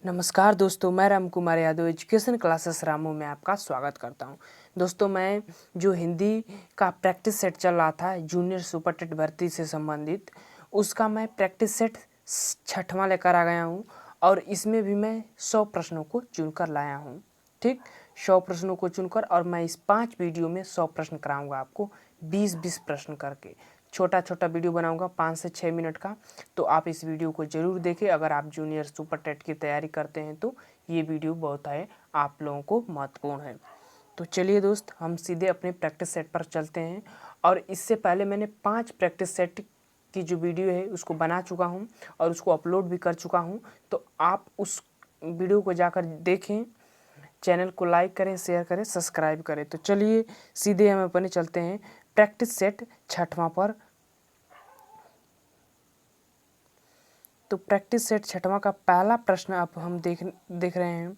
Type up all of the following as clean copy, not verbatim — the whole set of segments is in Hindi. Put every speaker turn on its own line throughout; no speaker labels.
नमस्कार दोस्तों, मैं राम कुमार यादव एजुकेशन क्लासेस रामू में आपका स्वागत करता हूं। दोस्तों, मैं जो हिंदी का प्रैक्टिस सेट चल रहा था जूनियर सुपर टेट भर्ती से संबंधित, उसका मैं प्रैक्टिस सेट 6वां लेकर आ गया हूं और इसमें भी मैं 100 प्रश्नों को चुनकर लाया हूं। ठीक, 100 प्रश्नों को चुनकर, और मैं इस 5 वीडियो में 100 प्रश्न कराऊंगा आपको, 20-20 प्रश्न करके। छोटा छोटा वीडियो बनाऊंगा 5 से 6 मिनट का, तो आप इस वीडियो को ज़रूर देखें। अगर आप जूनियर सुपर टेट की तैयारी करते हैं तो ये वीडियो बहुत है आप लोगों को महत्वपूर्ण है। तो चलिए दोस्त, हम सीधे अपने प्रैक्टिस सेट पर चलते हैं। और इससे पहले मैंने 5 प्रैक्टिस सेट की जो वीडियो है उसको बना चुका हूँ और उसको अपलोड भी कर चुका हूँ, तो आप उस वीडियो को जाकर देखें। चैनल को लाइक करें, शेयर करें, सब्सक्राइब करें। तो चलिए सीधे हम अपने चलते हैं प्रैक्टिस सेट 6वां पर। तो प्रैक्टिस सेट 6वां का पहला प्रश्न अब हम देख रहे हैं।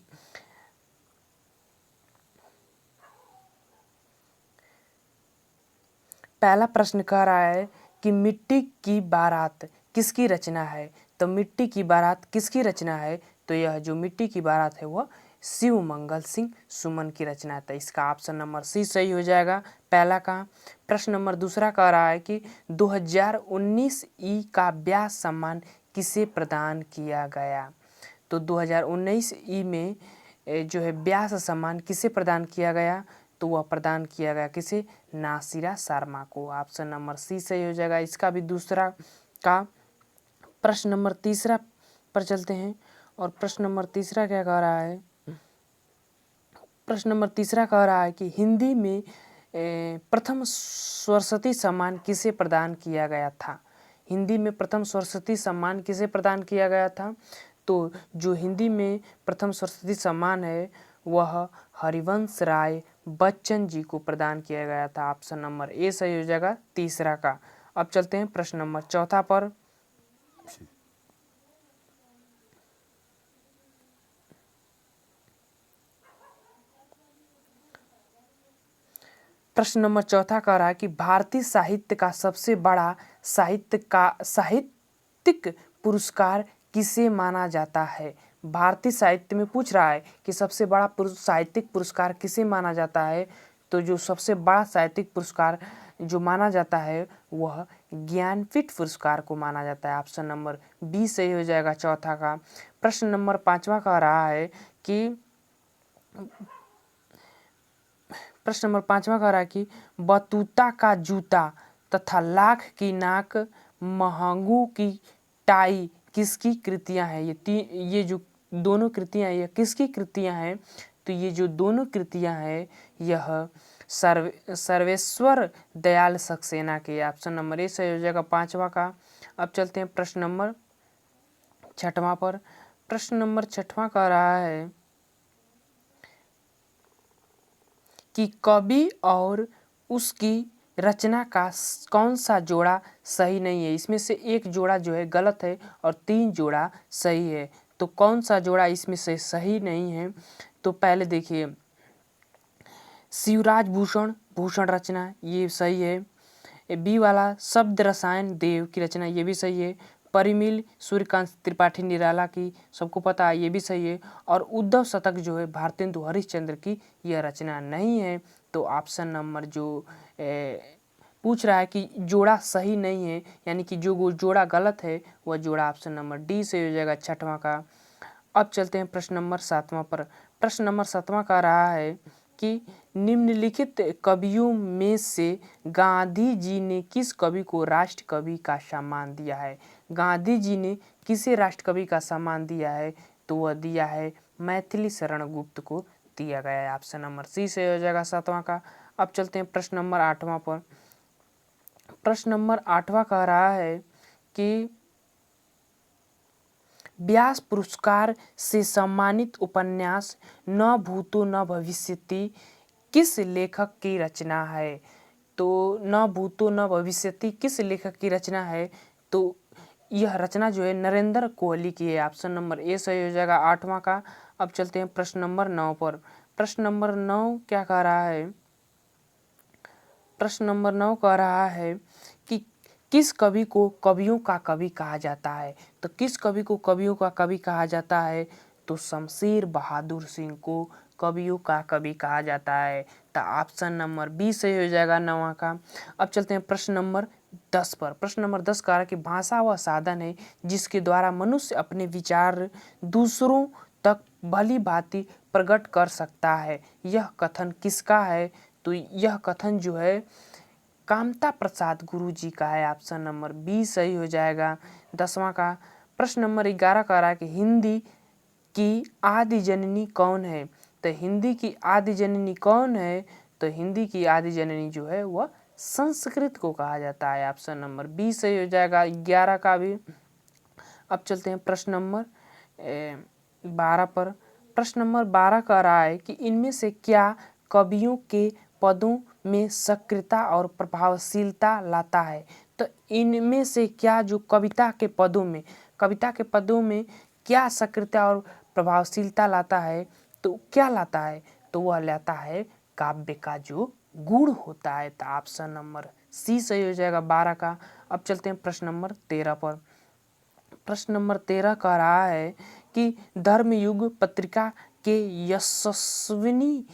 पहला प्रश्न कह रहा है कि मिट्टी की बारात किसकी रचना है। तो मिट्टी की बारात किसकी रचना है? तो यह जो मिट्टी की बारात है वह शिव मंगल सिंह सुमन की रचना है। तो इसका ऑप्शन नंबर सी सही हो जाएगा पहला का। प्रश्न नंबर दूसरा कह रहा है कि 2019 ई का व्यास सम्मान किसे प्रदान किया गया। तो 2019 ई में जो है व्यास सम्मान किसे प्रदान किया गया, तो वह प्रदान किया गया किसे? नासिरा शर्मा को। ऑप्शन नंबर सी सही हो जाएगा इसका भी दूसरा का। प्रश्न नंबर तीसरा पर चलते हैं, और प्रश्न नंबर तीसरा क्या कह रहा है? प्रश्न नंबर तीसरा कह रहा है कि हिंदी में प्रथम सरस्वती सम्मान किसे प्रदान किया गया था। हिंदी में प्रथम सरस्वती सम्मान किसे प्रदान किया गया था? तो जो हिंदी में प्रथम सरस्वती सम्मान है वह हरिवंश राय बच्चन जी को प्रदान किया गया था। ऑप्शन नंबर ए सही हो जाएगा तीसरा का। अब चलते हैं प्रश्न नंबर चौथा पर। प्रश्न नंबर चौथा कह रहा है कि भारतीय साहित्य का सबसे बड़ा साहित्यिक पुरस्कार किसे माना जाता है। भारतीय साहित्य में पूछ रहा है कि सबसे बड़ा साहित्यिक पुरस्कार किसे माना जाता है। तो जो सबसे बड़ा साहित्यिक पुरस्कार जो माना जाता है वह ज्ञानपीठ पुरस्कार को माना जाता है। ऑप्शन नंबर बी सही हो जाएगा चौथा का। प्रश्न नंबर पाँचवा कह रहा है कि प्रश्न नंबर पाँचवा कह रहा है कि बतूता का जूता तथा लाख की नाक महंगू की टाई किसकी कृतियां हैं। ये जो दोनों कृतियां ये किसकी कृतियां हैं? तो ये जो दोनों कृतियां हैं यह सर्वेश्वर दयाल सक्सेना के। ऑप्शन नंबर ए सही हो जाएगा पाँचवा का। अब चलते हैं प्रश्न नंबर छठवां पर। प्रश्न नंबर छठवां कह रहा है कि कवि और उसकी रचना का कौन सा जोड़ा सही नहीं है। इसमें से एक जोड़ा जो है गलत है और 3 जोड़ा सही है। तो कौन सा जोड़ा इसमें से सही नहीं है? तो पहले देखिए, शिवराज भूषण रचना ये सही है। बी वाला शब्द रसायन देव की रचना ये भी सही है। परिमिल सूर्यकांत त्रिपाठी निराला की सबको पता है ये भी सही है। और उद्धव शतक जो है भारतेंदु हरिश्चंद्र की यह रचना नहीं है। तो ऑप्शन नंबर जो पूछ रहा है कि जोड़ा सही नहीं है, यानी कि जो जोड़ा गलत है वह जोड़ा ऑप्शन नंबर डी से हो जाएगा छठवां का। अब चलते हैं प्रश्न नंबर सातवां पर। प्रश्न नंबर सातवां कह रहा है कि निम्नलिखित कवियों में से गांधी जी ने किस कवि को राष्ट्र कवि का सम्मान दिया है। गांधी जी ने किसे राष्ट्र कवि का सम्मान दिया है? तो वह दिया है मैथिली शरण गुप्त को दिया गया है। ऑप्शन नंबर सी से हो जाएगा सातवां का। अब चलते हैं प्रश्न नंबर आठवां पर। प्रश्न नंबर आठवां कह रहा है कि व्यास पुरस्कार से सम्मानित उपन्यास न भूतो न भविष्यति किस लेखक की रचना है। तो न भूतो न भविष्यति किस लेखक की रचना है? तो यह रचना जो है नरेंद्र कोहली की है। ऑप्शन नंबर ए सही हो जाएगा आठवां का। अब चलते हैं प्रश्न नंबर 9 पर। प्रश्न नंबर 9 क्या कह रहा है? प्रश्न नंबर 9 कह रहा है कि किस कवि को कवियों का कवि कहा जाता है। तो किस कवि को कवियों का कवि कहा जाता है? तो शमशेर बहादुर सिंह को कवियों का कवि कहा जाता है। तो ऑप्शन नंबर बी सही हो जाएगा 9वां का। अब चलते हैं प्रश्न नंबर 10 पर। प्रश्न नंबर 10 कह रहा है कि भाषा वह साधन है जिसके द्वारा मनुष्य अपने विचार दूसरों तक भली भांति प्रकट कर सकता है। यह कथन किसका है? तो यह कथन जो है कामता प्रसाद गुरु जी का है। ऑप्शन नंबर बी सही हो जाएगा 10वां का। प्रश्न नंबर 11 कह रहा है कि हिंदी की आदि जननी कौन है? तो हिंदी की आदि जननी कौन है? तो हिंदी की आदि जननी जो है वह संस्कृत को कहा जाता है। ऑप्शन नंबर बी सही हो जाएगा 11 का भी। अब चलते हैं प्रश्न नंबर 12 पर। प्रश्न नंबर 12 कह रहा है कि इनमें से क्या कवियों के पदों में सक्रियता और प्रभावशीलता लाता है? तो इनमें से क्या जो कविता के पदों में क्या सक्रियता और प्रभावशीलता लाता है? तो क्या लाता है? तो वह लाता है काव्य का जो गुण होता है। तो ऑप्शन नंबर सी सही हो जाएगा 12 का। अब चलते हैं प्रश्न नंबर 13 पर। प्रश्न नंबर 13 कह रहा है कि धर्मयुग पत्रिका के यशस्वी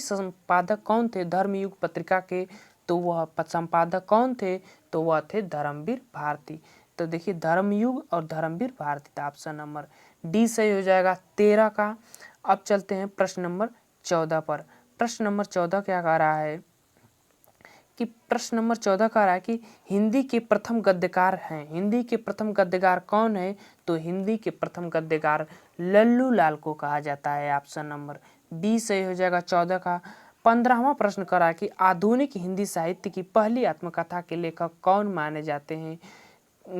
संपादक कौन थे? धर्मयुग पत्रिका के तो वह संपादक कौन थे? तो वह थे धर्मवीर भारती। तो देखिए धर्मयुग और धर्मवीर भारती। तो ऑप्शन नंबर डी सही हो जाएगा 13 का। अब चलते हैं प्रश्न नंबर 14 पर। प्रश्न नंबर 14 क्या कह रहा है कि प्रश्न नंबर 14 कह रहा है कि हिंदी के प्रथम गद्यकार हैं। हिंदी के प्रथम गद्यकार कौन है? तो हिंदी के प्रथम गद्यकार लल्लू लाल को कहा जाता है। ऑप्शन नंबर बी सही हो जाएगा 14 का। 15वां प्रश्न कर रहा है कि आधुनिक हिंदी साहित्य की पहली आत्मकथा के लेखक कौन माने जाते हैं?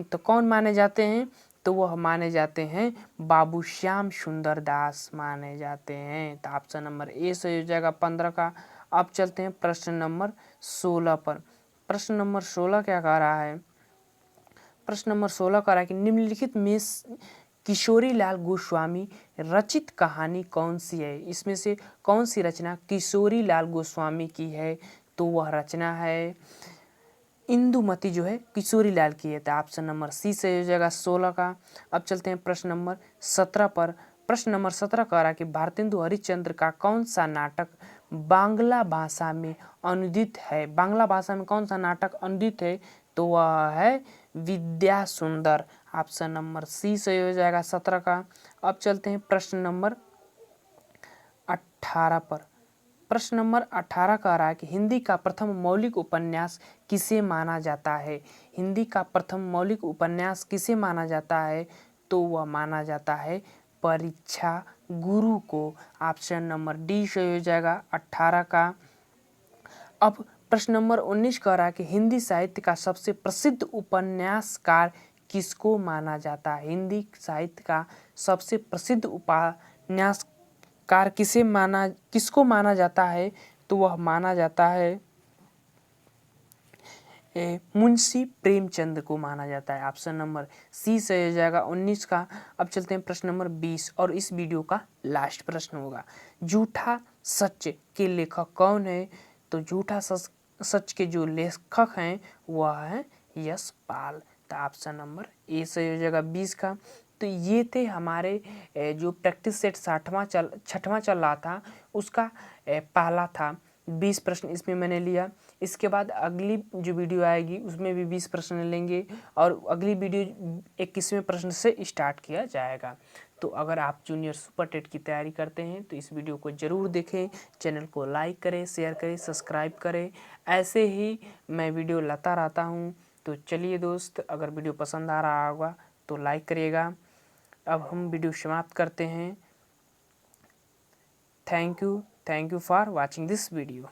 तो कौन माने जाते हैं? तो वह माने जाते हैं बाबू श्याम सुंदर दास माने जाते हैं। तो ऑप्शन नंबर ए सही हो जाएगा 15 का। अब चलते हैं प्रश्न नंबर 16 पर। प्रश्न नंबर 16 क्या कह रहा है? प्रश्न नंबर 16 कह रहा है कि निम्नलिखित में किशोरी लाल गोस्वामी रचित कहानी कौन सी है? इसमें से कौन सी रचना किशोरी लाल गोस्वामी की है? तो वह रचना है इंदुमती जो है किशोरी लाल की है। तो ऑप्शन नंबर सी से हो जाएगा 16 का। अब चलते हैं प्रश्न नंबर 17 पर। प्रश्न नंबर 17 कह रहा है कि भारतेंदु हरिश्चंद्र का कौन सा नाटक बांग्ला भाषा में अनुदित है? बांग्ला भाषा में कौन सा नाटक अनुदित है? तो वह है विद्या सुंदर। ऑप्शन नंबर सी सही हो जाएगा 17 का। अब चलते हैं प्रश्न नंबर 18 पर। प्रश्न नंबर 18 कह रहा है कि हिंदी का प्रथम मौलिक उपन्यास किसे माना जाता है? हिंदी का प्रथम मौलिक उपन्यास किसे माना जाता है? तो वह माना जाता है परीक्षा गुरु को। ऑप्शन नंबर डी सही हो जाएगा 18 का। अब प्रश्न नंबर 19 कह रहा है कि हिंदी साहित्य का सबसे प्रसिद्ध उपन्यासकार किसको माना जाता है? हिंदी साहित्य का सबसे प्रसिद्ध उपन्यासकार किसको माना जाता है? तो वह माना जाता है मुंशी प्रेमचंद को माना जाता है। ऑप्शन नंबर सी से हो जाएगा 19 का। अब चलते हैं प्रश्न नंबर 20 और इस वीडियो का लास्ट प्रश्न होगा। झूठा सच के लेखक कौन है? तो झूठा सच के जो लेखक हैं वह है यशपाल। तो ऑप्शन नंबर ए से हो जाएगा 20 का। तो ये थे हमारे जो प्रैक्टिस सेट 6वां चल रहा था उसका पहला था। 20 प्रश्न इसमें मैंने लिया। इसके बाद अगली जो वीडियो आएगी उसमें भी 20 प्रश्न लेंगे और अगली वीडियो 21वें प्रश्न से स्टार्ट किया जाएगा। तो अगर आप जूनियर सुपर टेट की तैयारी करते हैं तो इस वीडियो को ज़रूर देखें, चैनल को लाइक करें, शेयर करें, सब्सक्राइब करें। ऐसे ही मैं वीडियो लाता रहता हूँ। तो चलिए दोस्त, अगर वीडियो पसंद आ रहा होगा तो लाइक करिएगा। अब हम वीडियो समाप्त करते हैं। Thank you for watching this video.